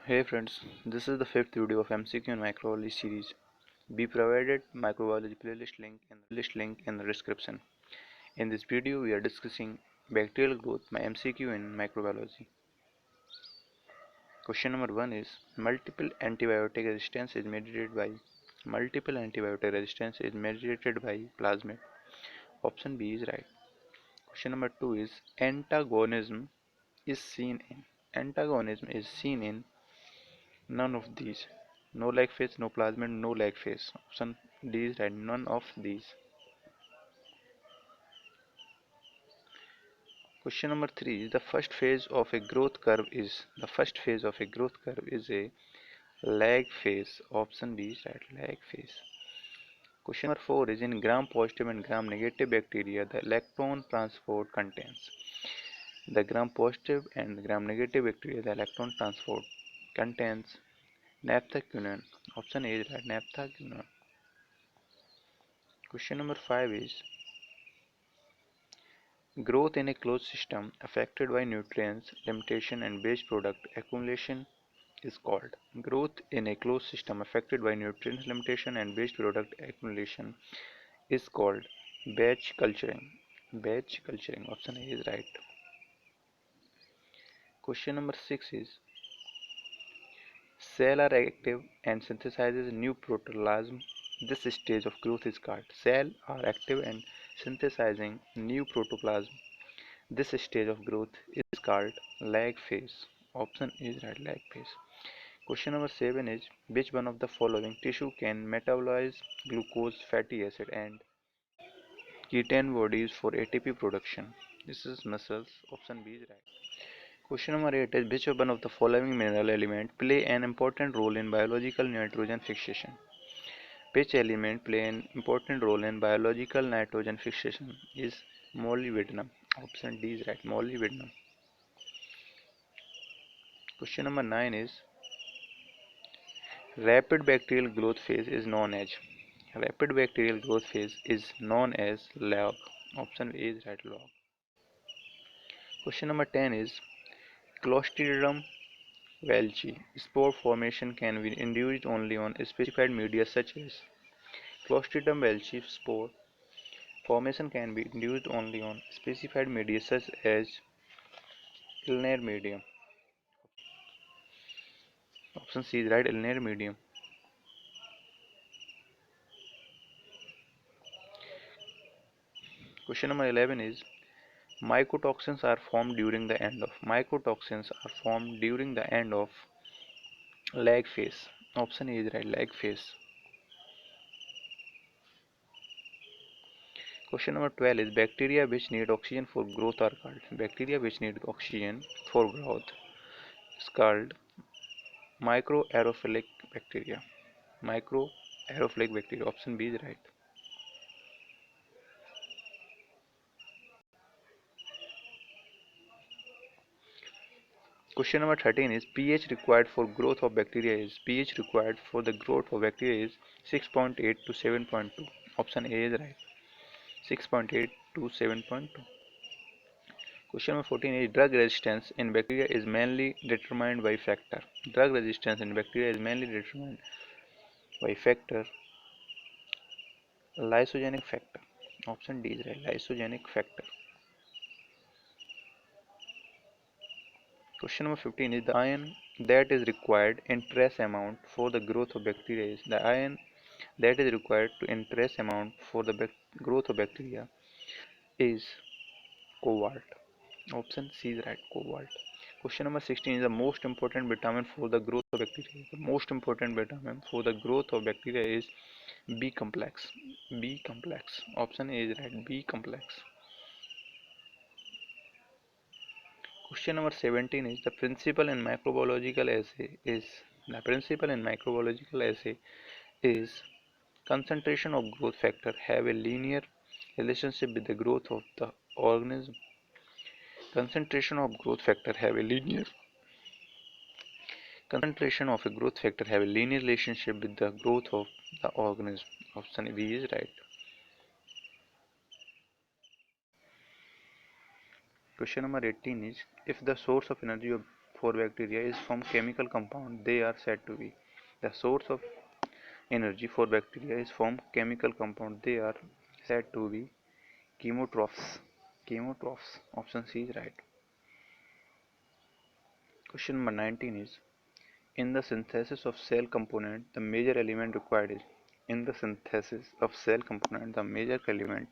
Hey friends, this is the fifth video of MCQ and Microbiology series. We provided microbiology playlist link in the description. In this video, we are discussing bacterial growth by MCQ in microbiology. Question number 1 is multiple antibiotic resistance is mediated by plasmid. Option B is right. Question number 2 is is seen in antagonism is seen in none of these. No lag phase, no plasmid, no lag phase. Option D is right. None of these. Question number 3. The first phase of a growth curve is a lag phase. Option D is right. Lag phase. Question number 4 is in gram positive and gram negative bacteria the electron transport contains. The gram positive and gram negative bacteria the electron transport contains naphtha-quinone. Option A is right. Naphtha-quinone. Question number 5 is growth in a closed system affected by nutrients limitation and waste product accumulation is called. Growth in a closed system affected by nutrients limitation and waste product accumulation is called batch culturing. Batch culturing. Option A is right. Question number 6 is cell are active and synthesizes new protoplasm. This stage of growth is called cell are active and synthesizing new protoplasm. This stage of growth is called lag phase. Option is right. Lag phase. Question number 7 is which one of the following tissue can metabolize glucose, fatty acid and ketone bodies for ATP production? This is muscles. Option B is right. Question number 8 is which one of the following mineral element play an important role in biological nitrogen fixation? Which element play an important role in biological nitrogen fixation is molybdenum. Option D is right. Molybdenum. Question number 9 is rapid bacterial growth phase is known as log. Option A is right. Log. Question number 10 is Clostridium welchii. Spore formation can be induced only on specified media such as Clostridium welchii spore formation can be induced only on specified media such as ulnar medium. Option C is right. Ulnar medium. Question number 11 is mycotoxins are formed during the end of lag phase. Option A is right. Lag phase. Question number 12 is bacteria which need oxygen for growth are called. Bacteria which need oxygen for growth is called microaerophilic bacteria. Microaerophilic bacteria. Option B is right. Question number 13 is pH required for growth of bacteria is 6.8 to 7.2. Option A is right. 6.8 to 7.2. Question number 14 is drug resistance in bacteria is mainly determined by factor. Drug resistance in bacteria is mainly determined by factor lysogenic factor. Option D is right. Lysogenic factor. Question number 15 is the iron that is required in trace amount for the growth of bacteria is the iron that is required to in trace amount for the growth of bacteria is cobalt. Option C is right. Cobalt. Question number 16 is the most important vitamin for the growth of bacteria. The most important vitamin for the growth of bacteria is B complex. B complex. Option A is right. B complex. Question number 17 is the principle in microbiological assay is concentration of growth factor have a linear relationship with the growth of the organism. Concentration of a growth factor have a linear relationship with the growth of the organism. Option B is right. Question number 18 is if the source of energy for bacteria is from chemical compound. They are said to be the source of energy for bacteria is from chemical compound. They are said to be chemotrophs. Chemotrophs. Option C is right. Question number 19 is in the synthesis of cell component, the major element required is in the synthesis of cell component, the major element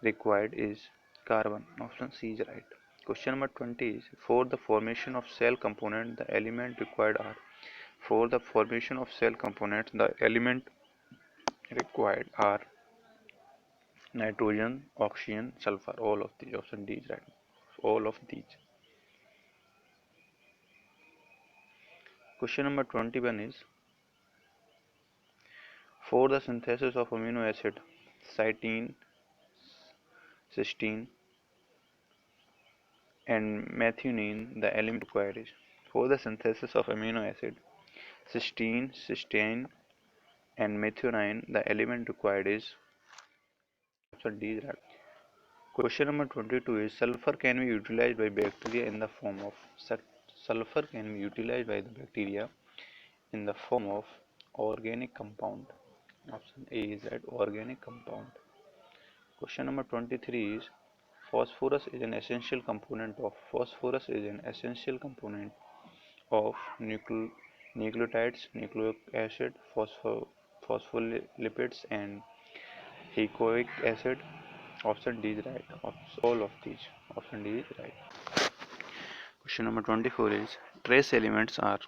required is carbon. Option C is right. Question number 20 is for the formation of cell component, the element required are for the formation of cell components, the element required are nitrogen, oxygen, sulfur. All of these. Option D is right. All of these. Question number 21 is for the synthesis of amino acid cytine, cysteine, and methionine, the element required is for the synthesis of amino acid cysteine, cysteine, and methionine, the element required is option D is right. Question number 22 is sulfur can be utilized by bacteria in the form of sulfur can be utilized by the bacteria in the form of organic compound. Option A is that organic compound. Question number 23 is phosphorus is an essential component of nucleotides, nucleic acid, phospholipids, and echoic acid. Option D is right. All of these. Option D is right. Question number 24 is trace element are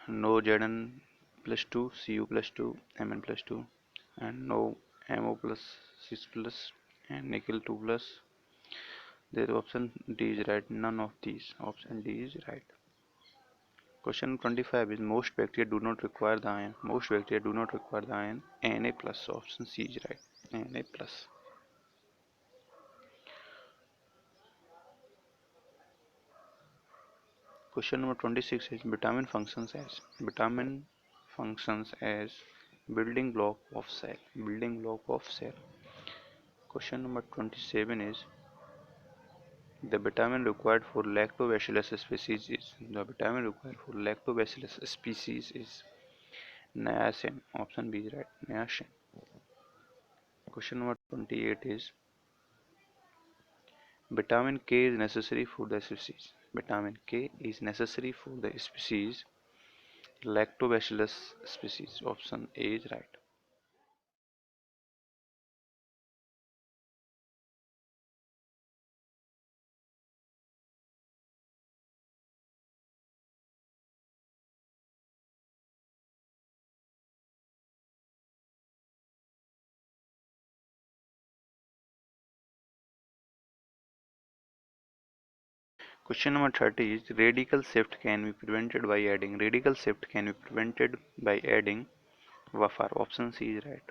no Zn plus 2, Cu plus 2, Mn plus 2, and no Mo plus 6 plus, and nickel 2 plus. The option D is right. None of these. Option D is right. Question 25 is most bacteria do not require the ion. Most bacteria do not require the ion Na plus. Option C is right. Na plus. Question number 26 is vitamin functions as building block of cell. Building block of cell. Question number 27 is the vitamin required for lactobacillus species is niacin. Option B is right. Niacin. Question number 28 is vitamin K is necessary for the species. Vitamin K is necessary for the species lactobacillus species. Option A is right. Question number 30 is radical shift can be prevented by adding. Radical shift can be prevented by adding buffer. Option C is right.